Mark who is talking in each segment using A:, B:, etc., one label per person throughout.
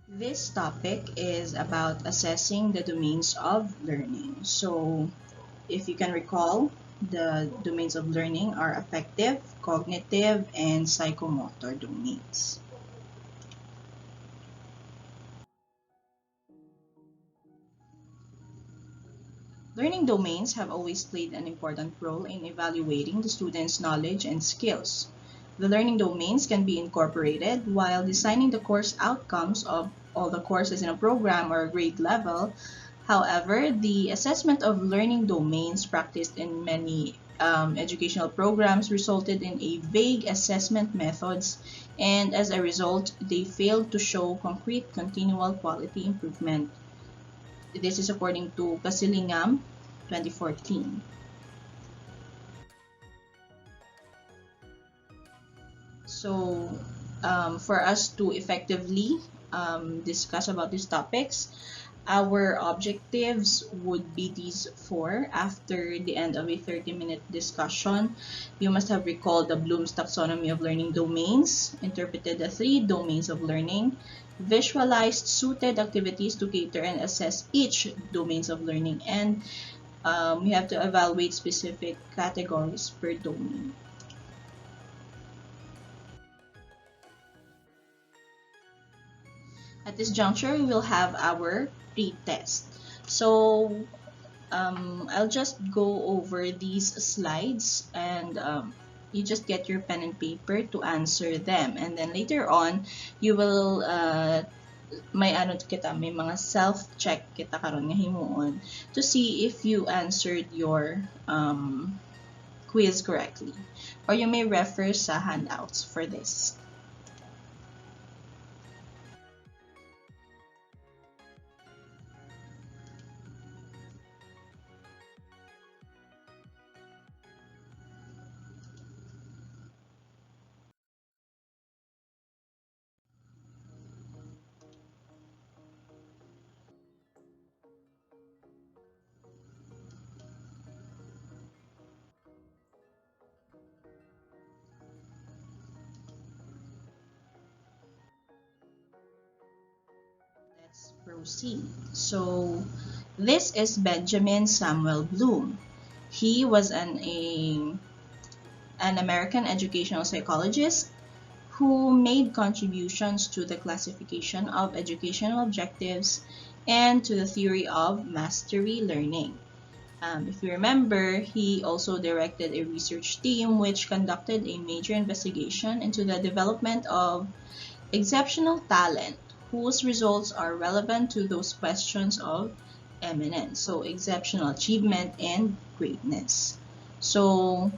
A: This topic is about assessing the domains of learning. So, if you can recall, the domains of learning are affective, cognitive, and psychomotor domains. Learning domains have always played an important role in evaluating the student's knowledge and skills. The learning domains can be incorporated while designing the course outcomes of all the courses in a program or grade level. However, the assessment of learning domains practiced in many educational programs resulted in a vague assessment methods, and as a result, they failed to show concrete continual quality improvement. This is according to Kasilingam, 2014. So, for us to effectively discuss about these topics, our objectives would be these four. After the end of a 30-minute discussion, you must have recalled the Bloom's taxonomy of learning domains, interpreted the three domains of learning, visualized suited activities to cater and assess each domains of learning, and we have to evaluate specific categories per domain. At this juncture, we will have our pre-test. So I'll just go over these slides and you just get your pen and paper to answer them. And then later on, you will may ano kita, may mga self-check kita karon nga himuon to see if you answered your quiz correctly. Or you may refer sa handouts for this. Let's proceed. So, this is Benjamin Samuel Bloom. He was an American educational psychologist who made contributions to the classification of educational objectives and to the theory of mastery learning. If you remember, he also directed a research team which conducted a major investigation into the development of exceptional talent whose results are relevant to those questions of eminence, so exceptional achievement and greatness. So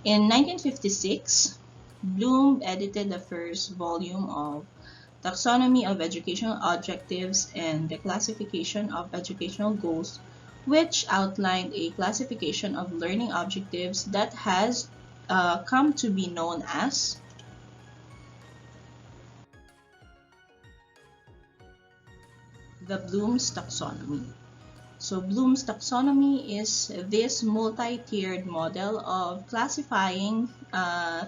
A: in 1956, Bloom edited the first volume of Taxonomy of Educational Objectives and the Classification of Educational Goals, which outlined a classification of learning objectives that has come to be known as the Bloom's taxonomy. So Bloom's taxonomy is this multi-tiered model of classifying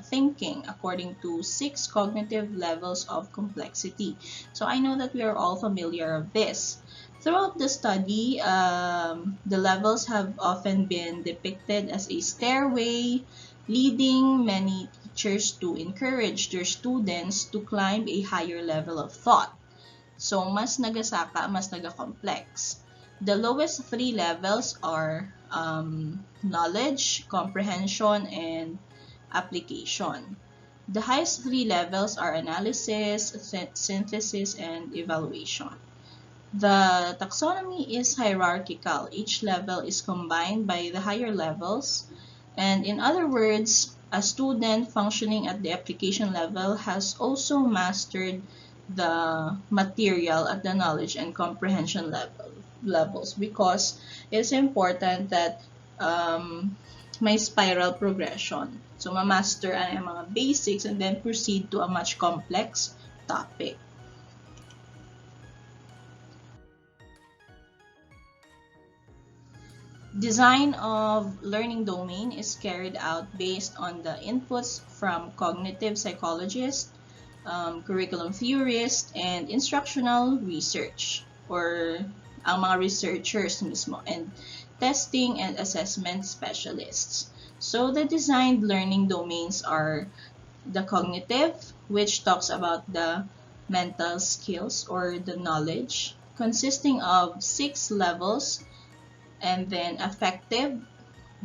A: thinking according to 6 cognitive levels of complexity. So I know that we are all familiar with this. Throughout the study, the levels have often been depicted as a stairway, leading many teachers to encourage their students to climb a higher level of thought. So, mas nagasaka, mas nagakomplex. The lowest three levels are knowledge, comprehension, and application. The highest three levels are analysis, synthesis, and evaluation. The taxonomy is hierarchical. Each level is combined by the higher levels. And in other words, a student functioning at the application level has also mastered the material at the knowledge and comprehension levels because it's important that may spiral progression. So, ma-master ang mga basics and then proceed to a much complex topic. Design of learning domain is carried out based on the inputs from cognitive psychologists, curriculum theorist, and instructional research, or ang mga researchers mismo, and testing and assessment specialists. So the designed learning domains are the cognitive, which talks about the mental skills or the knowledge, consisting of 6 levels, and then affective,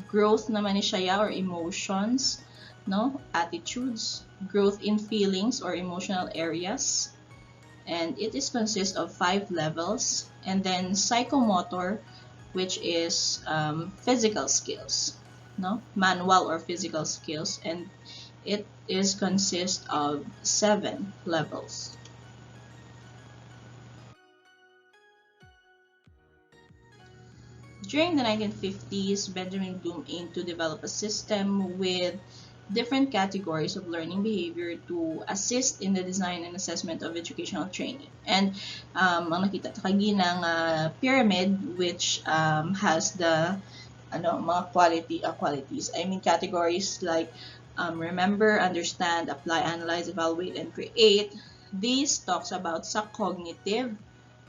A: growth naman ni siya or emotions, no? Attitudes, growth in feelings or emotional areas, and it is consists of 5 levels, and then psychomotor, which is physical skills, no? Manual or physical skills, and it is consist of 7 levels. During the 1950s, Benjamin Bloom aimed to develop a system with different categories of learning behavior to assist in the design and assessment of educational training. And ang nakita ta kaginang pyramid, which has the mga qualities. I mean categories like remember, understand, apply, analyze, evaluate, and create. This talks about sa cognitive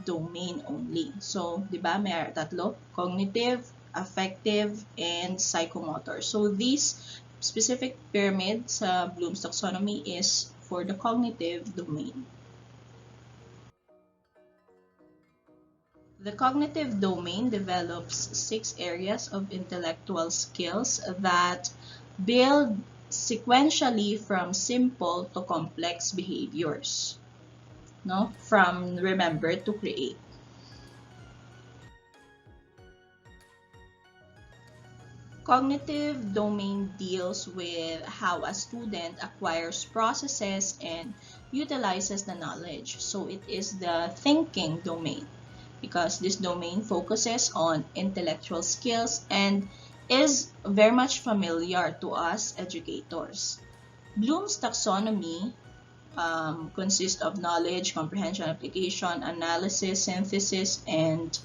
A: domain only. So, di ba, may tatlo? Cognitive, affective, and psychomotor. So, this specific pyramid sa Bloom's taxonomy is for the cognitive domain. The cognitive domain develops 6 areas of intellectual skills that build sequentially from simple to complex behaviors, no? From remember to create. Cognitive domain deals with how a student acquires processes and utilizes the knowledge. So it is the thinking domain, because this domain focuses on intellectual skills and is very much familiar to us educators. Bloom's taxonomy consists of knowledge, comprehension, application, analysis, synthesis, and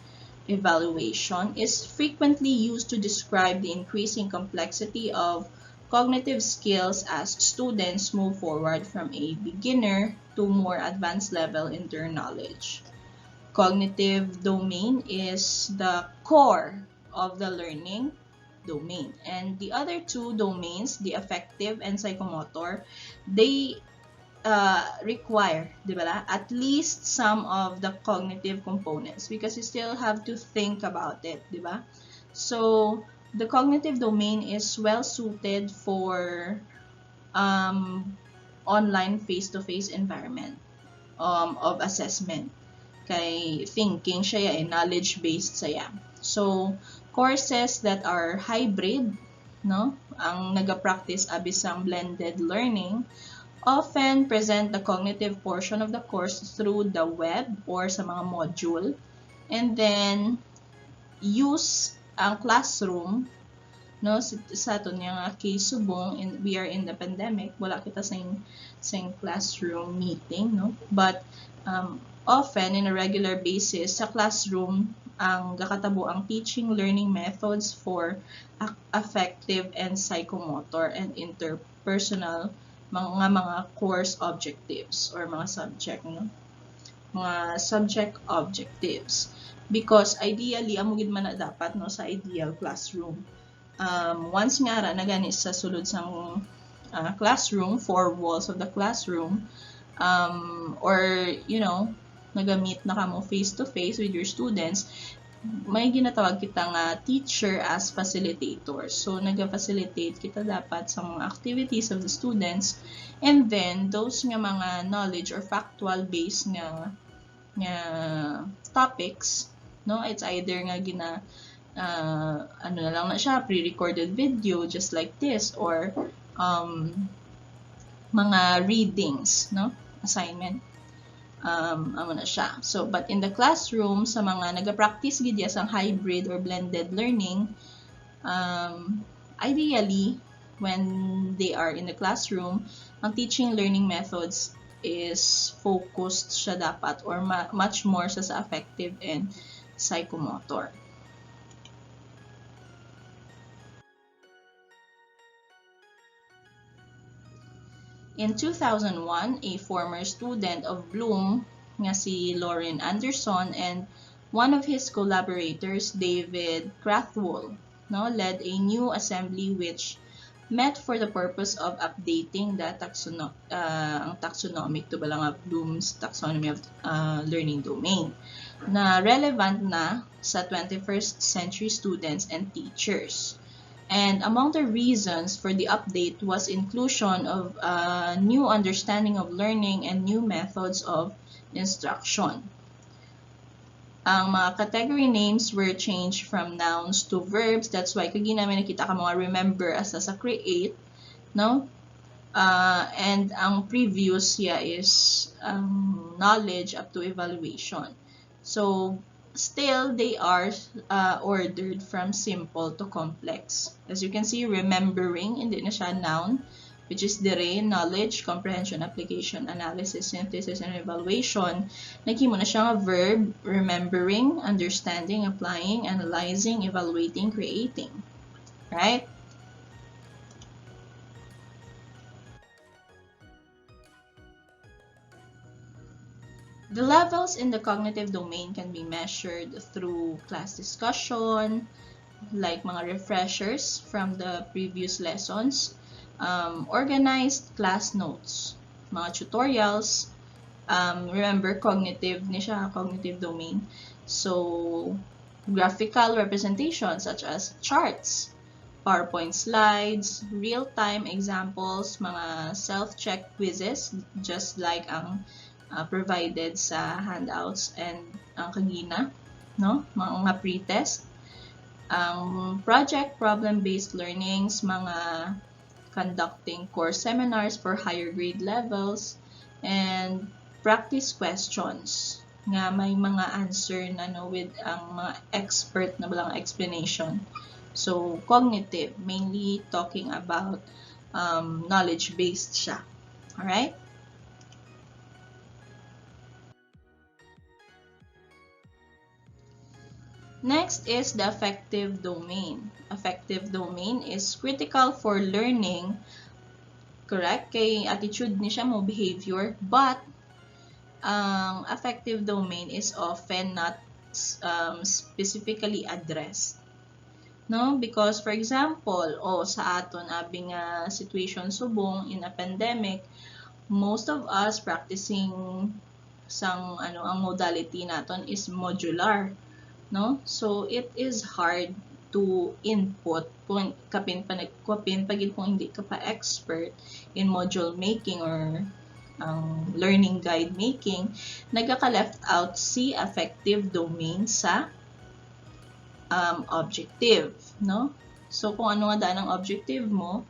A: evaluation. Is frequently used to describe the increasing complexity of cognitive skills as students move forward from a beginner to more advanced level in their knowledge. Cognitive domain is the core of the learning domain. And the other two domains, the affective and psychomotor, they require, di ba, at least some of the cognitive components, because you still have to think about it, di ba? So, the cognitive domain is well suited for online face-to-face environment of assessment. Kay thinking siya knowledge-based siya. So, courses that are hybrid, no? Ang nag-practice abisang blended learning often present the cognitive portion of the course through the web or sa mga module, and then use ang classroom, no? Sa aton nga case subong, we are in the pandemic, wala kita sa classroom meeting, no? But often in a regular basis sa classroom ang gakatabo ang teaching learning methods for affective and psychomotor and interpersonal mga course objectives or mga subject, no? Mga subject objectives, because ideally amo gid man na dapat, no, sa ideal classroom. Once nga ra na gani sa sulod sang classroom, 4 walls of the classroom, or nagamit na kamo face to face with your students, may ginatawag kita nga teacher as facilitator. So naga-facilitate kita dapat sa mga activities of the students, and then those nga mga knowledge or factual based nga topics, no, it's either nga ano na lang na siya, pre-recorded video just like this, or mga readings, no, assignment. Amo na siya. So, but in the classroom, sa mga nag-practice gidya sang hybrid or blended learning, ideally, when they are in the classroom, ang teaching learning methods is focused siya dapat, or much more sa affective and psychomotor. In 2001, a former student of Bloom nga si Lauren Anderson and one of his collaborators, David Krathwohl, no, led a new assembly which met for the purpose of updating the taxonomic to balanga Bloom's taxonomy of learning domain na relevant na sa 21st century students and teachers. And among the reasons for the update was inclusion of a new understanding of learning and new methods of instruction. Ang mga category names were changed from nouns to verbs. That's why kagi namin nakita ka mga remember as sa create, no? And ang previous is knowledge up to evaluation. So still they are ordered from simple to complex. As you can see, remembering hindi na siya noun, which is dire, knowledge, comprehension, application, analysis, synthesis, and evaluation. Naging mo na siya nga verb, remembering, understanding, applying, analyzing, evaluating, creating. Right? The levels in the cognitive domain can be measured through class discussion, like mga refreshers from the previous lessons, organized class notes, mga tutorials, remember cognitive ni siya, cognitive domain. So, graphical representations such as charts, PowerPoint slides, real-time examples, mga self-check quizzes, just like ang provided sa handouts and ang kagina, no? Mga pre-test. Project problem-based learnings, mga conducting course seminars for higher grade levels, and practice questions nga may mga answer na no with ang mga expert na balang explanation. So cognitive, mainly talking about knowledge-based siya. Alright? Next is the affective domain. Affective domain is critical for learning, correct? Kay attitude ni siya mo behavior, but ang affective domain is often not specifically addressed. No? Because for example, sa aton abing situation subong in a pandemic, most of us practicing ang modality naton is modular. No? So, it is hard to input kung kapin pagid kung hindi ka pa expert in module making or learning guide making, nagkaka-left out si affective domain sa objective, no? So, kung ano nga daan ang objective mo,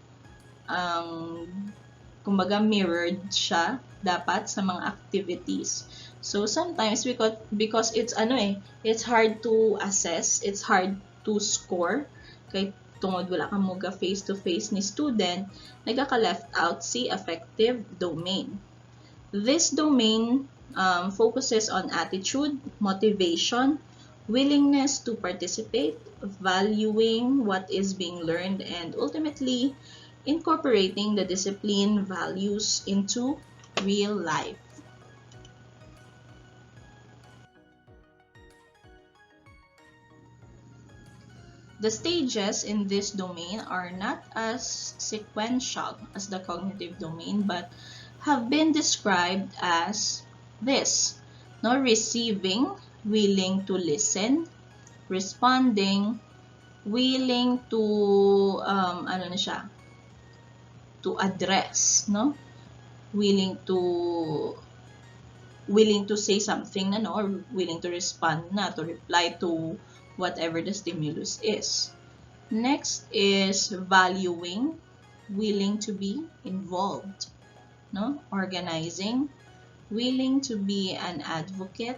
A: kumbaga mirrored siya dapat sa mga activities. So sometimes because it's it's hard to assess, it's hard to score kay tungod wala ka mo face to face ni student, nagaka-left out si affective domain. This domain focuses on attitude, motivation, willingness to participate, valuing what is being learned, and ultimately incorporating the discipline values into real life. The stages in this domain are not as sequential as the cognitive domain, but have been described as this: no, receiving, willing to listen, responding, willing to to address, no, willing to say something na, no, or willing to respond na, to reply to whatever the stimulus is. Next is valuing, willing to be involved, no? Organizing, willing to be an advocate.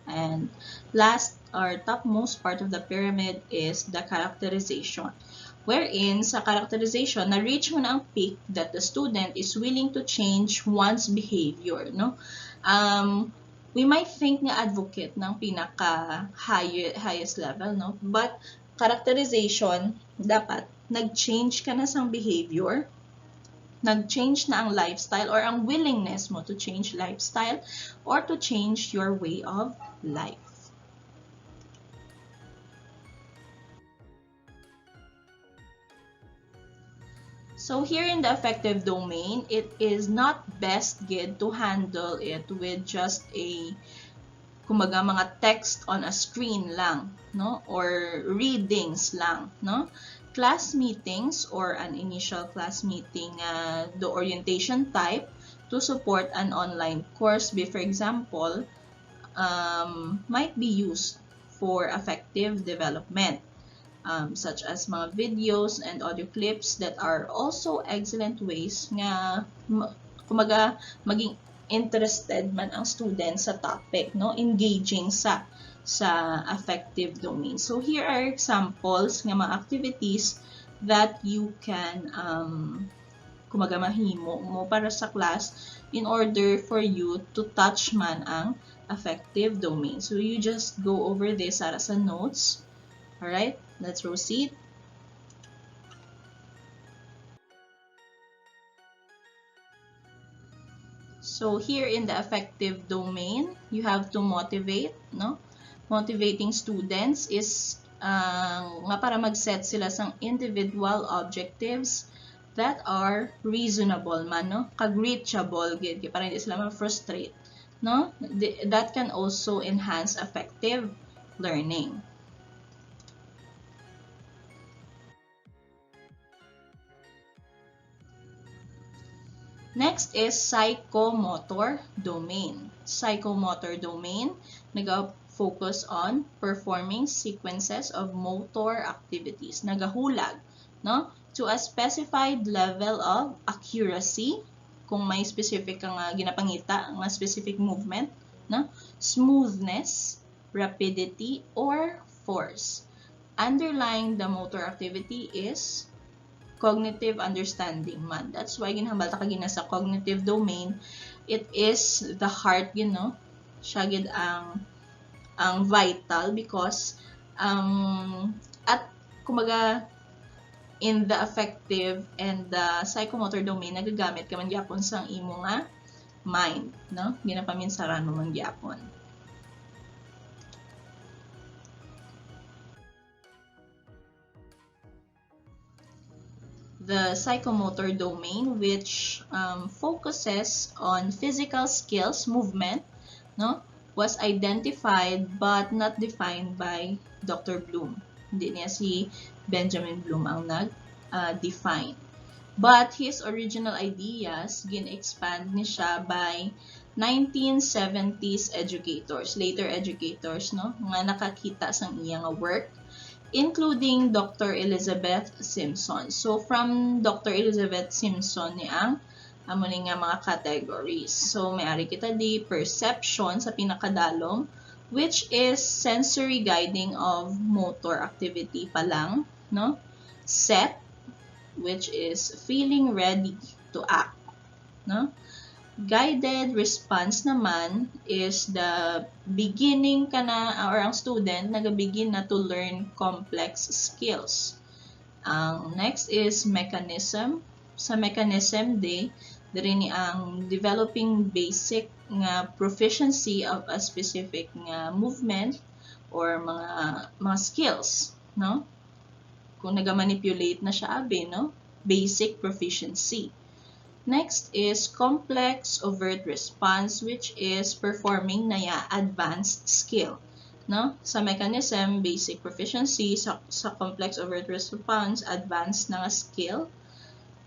A: And last or topmost part of the pyramid is the characterization, wherein sa characterization, na-reach mo na ang peak that the student is willing to change one's behavior, no? We might think nga advocate ng pinaka highest level, no? But characterization, dapat nag-change ka na sang behavior nag-change na ang lifestyle or ang willingness mo to change lifestyle or to change your way of life. So here in the affective domain, it is not best good to handle it with just a kumbaga mga text on a screen lang, no? Or readings lang, no? Class meetings or an initial class meeting, the orientation type to support an online course, be for example, might be used for affective development, such as mga videos and audio clips that are also excellent ways nga kumbaga maging interested man ang student sa topic, no? Engaging sa affective domain. So here are examples ng mga activities that you can kumbaga mahimo mo para sa class in order for you to touch man ang affective domain. So you just go over this sa notes. Alright, let's proceed. So here in the affective domain, you have to motivate, no? Motivating students is nga para mag-set sila sang individual objectives that are reasonable man, no? Kag-reachable, para hindi sila ma-frustrate, no? That can also enhance effective learning. Next is psychomotor domain. Psychomotor domain nag-focus on performing sequences of motor activities. Nagahulag, no? To a specified level of accuracy, kung may specific kang ginapangita, nga specific movement, no? Smoothness, rapidity, or force. Underlying the motor activity is cognitive understanding man. That's why ginhambal ta kagina sa cognitive domain, it is the heart, you know, siya gid ang vital because at kumaga in the affective and the psychomotor domain nagagamit ka man gyapon sang imo nga mind, no? Ginapaminsaran mo man gyapon. The psychomotor domain, which focuses on physical skills, movement, no, was identified but not defined by Dr. Bloom. Hindi niya si Benjamin Bloom ang nag-define. But his original ideas gin-expand ni siya by 1970s educators, later educators, no, nga nakakita sang iyang work, including Dr. Elizabeth Simpson. So, from Dr. Elizabeth Simpson ni ang amuning nga mga categories. So, may-ari kita di perception sa pinakadalom, which is sensory guiding of motor activity pa lang, no? Set, which is feeling ready to act, no? Guided response naman is the beginning ka na or ang student nag-begin na to learn complex skills. Next is mechanism. Sa mechanism diri ni ang developing basic nga proficiency of a specific nga movement or mga skills, no? Kung naga-manipulate na siya abi, no? Basic proficiency. Next is complex overt response, which is performing na advanced skill, no? Sa mechanism, basic proficiency, sa complex overt response, advanced na skill.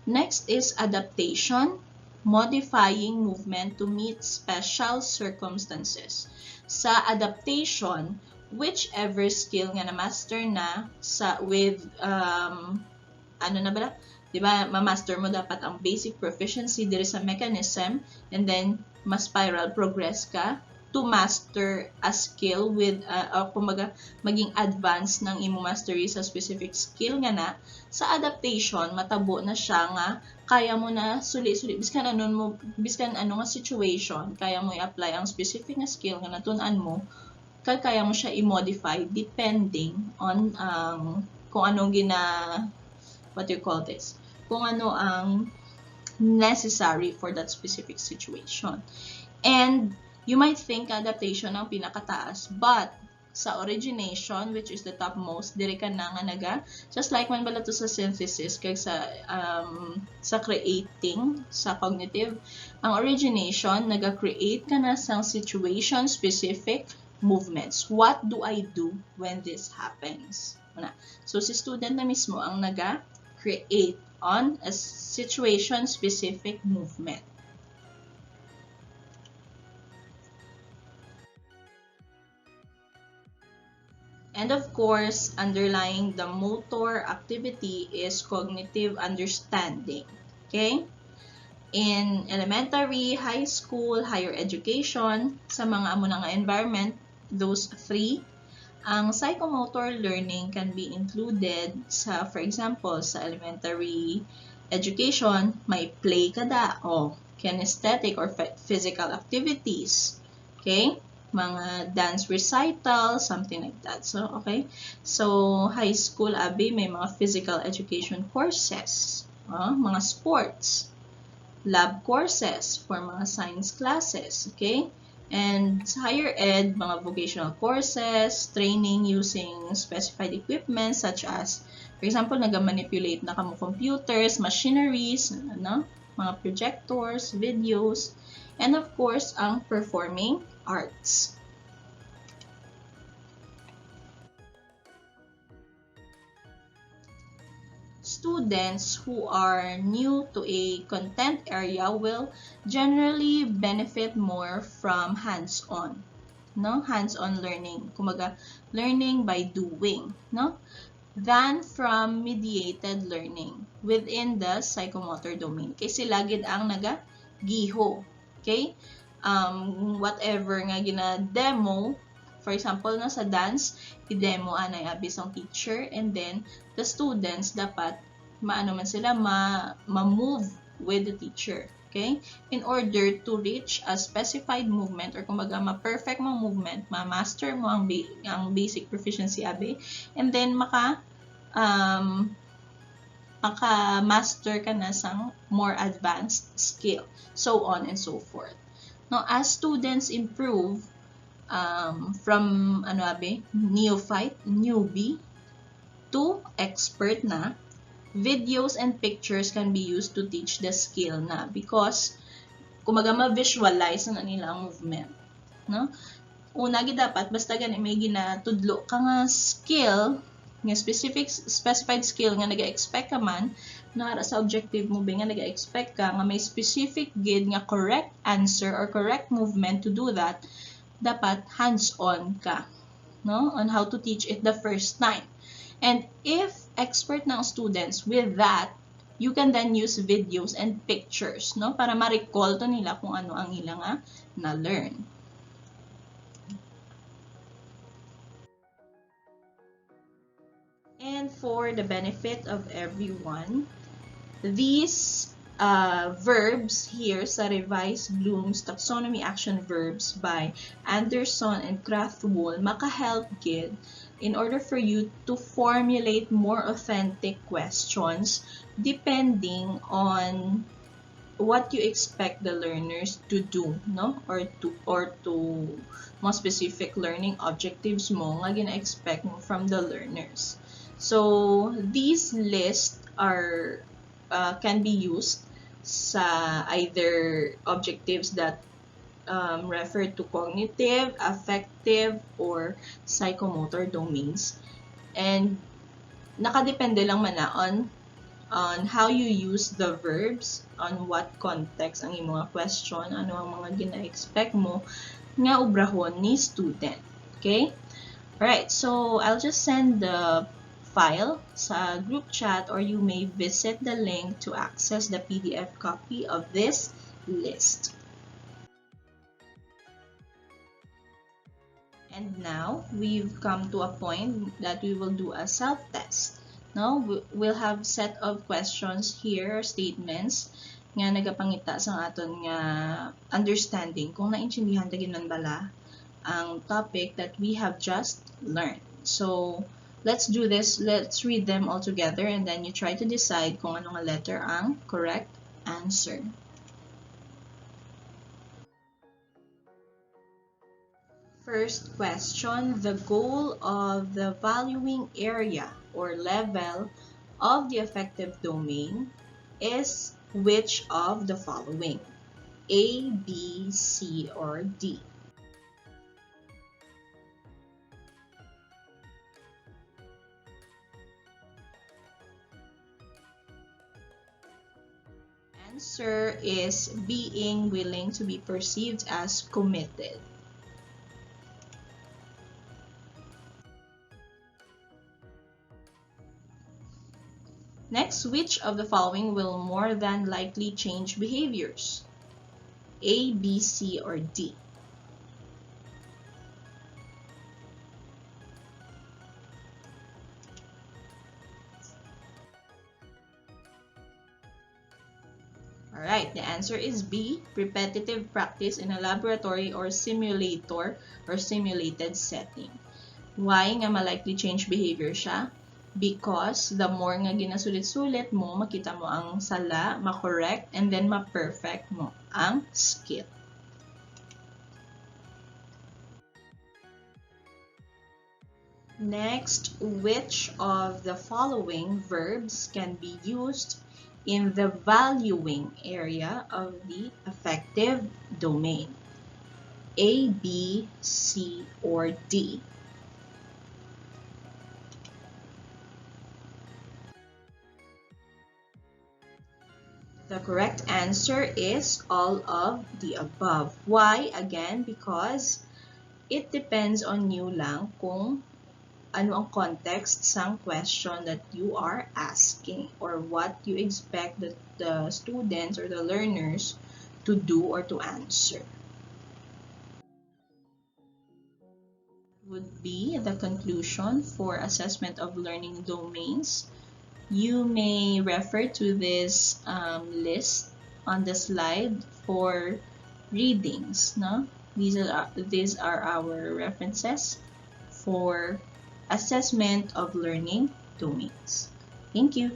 A: Next is adaptation, modifying movement to meet special circumstances. Sa adaptation, whichever skill nga na-master na with ano na ba? Diba, ma-master mo dapat ang basic proficiency diri sa mechanism and then ma-spiral progress ka to master a skill with kumaga maging advanced ng imo mastery sa specific skill nga na. Sa adaptation matabo na siya nga kaya mo na suli-suli biskan ano nga situation kaya mo i-apply ang specific nga skill nga natun-an mo kaya mo siya i-modify depending on kung anong kung ano ang necessary for that specific situation. And you might think adaptation ang pinakataas, but sa origination, which is the topmost, diri ka na nga naga, just like man bala to sa synthesis, kay sa creating, sa cognitive, ang origination, naga-create ka na sa situation-specific movements. What do I do when this happens? So, si student na mismo ang naga-create on a situation-specific movement. And of course, underlying the motor activity is cognitive understanding. Okay? In elementary, high school, higher education, sa mga amo nga environment, those three, ang psychomotor learning can be included sa, for example, sa elementary education, may play kada o kinesthetic or physical activities. Okay? Mga dance recital, something like that. So, okay. So, high school, abi, may mga physical education courses, mga sports, lab courses for mga science classes, okay? And sa higher ed, mga vocational courses, training using specified equipment such as, for example, nag-manipulate na kamo computers, machineries, mga projectors, videos, and of course, ang performing arts. Students who are new to a content area will generally benefit more from hands-on, hands-on learning, kumaga learning by doing, than from mediated learning within the psychomotor domain. Kasi lagid ang naga-giho, okay? Whatever nga gina-demo, for example, sa dance, i-demo anay abis ang teacher, and then the students dapat maano man sila ma-move with the teacher, okay? In order to reach a specified movement, or kumbaga ma-perfect mo movement, ma-master mo ang basic proficiency abi, and then maka-master ka na sa more advanced skill, so on and so forth. Now, as students improve from neophyte, newbie, to expert na, videos and pictures can be used to teach the skill na, because kumaga ma-visualize na nila ang movement, Una dapat basta gani may ginatudlo ka nga skill, nga specified skill nga naga-expect ka man, sa objective mo nga naga-expect ka nga may specific gid nga correct answer or correct movement to do that, dapat hands-on ka, on how to teach it the first time. And if expert na ang students with that, you can then use videos and pictures, para ma-recall to nila kung ano ang ilang na-learn. And for the benefit of everyone, these verbs here sa revised Bloom's Taxonomy Action Verbs by Anderson and Krathwohl maka-help gid in order for you to formulate more authentic questions depending on what you expect the learners to do, or to more specific learning objectives mo nga gina-expect mo from the learners. So these lists are can be used sa either objectives that refer to cognitive, affective, or psychomotor domains. And nakadepende lang man na on how you use the verbs, on what context ang imong question, ano ang mga gina-expect mo nga ubrahon ni student. Okay? Alright, so I'll just send the file sa group chat, or you may visit the link to access the PDF copy of this list. And now, we've come to a point that we will do a self-test. Now, we'll have set of questions here, statements, nga nagapangita sa aton nga understanding kung naintindihan ta ginan bala ang topic that we have just learned. So, let's do this. Let's read them all together, and then you try to decide kung ano nga letter ang correct answer. First question, the goal of the valuing area or level of the affective domain is which of the following? A, B, C, or D? Answer is being willing to be perceived as committed. Next, which of the following will more than likely change behaviors? A, B, C, or D? Alright, the answer is B, repetitive practice in a laboratory or simulator or simulated setting. Why nga ma-likely change behavior siya? Because the more nga ginasulit-sulit mo, makita mo ang sala, ma-correct, and then ma-perfect mo ang skill. Next, which of the following verbs can be used in the valuing area of the affective domain? A, B, C, or D? The correct answer is all of the above. Why? Again, because it depends on you lang kung ano ang context ng question that you are asking or what you expect the students or the learners to do or to answer. Would be the conclusion for assessment of learning domains. You may refer to this list on the slide for readings. No? These are our references for assessment of learning domains. Thank you.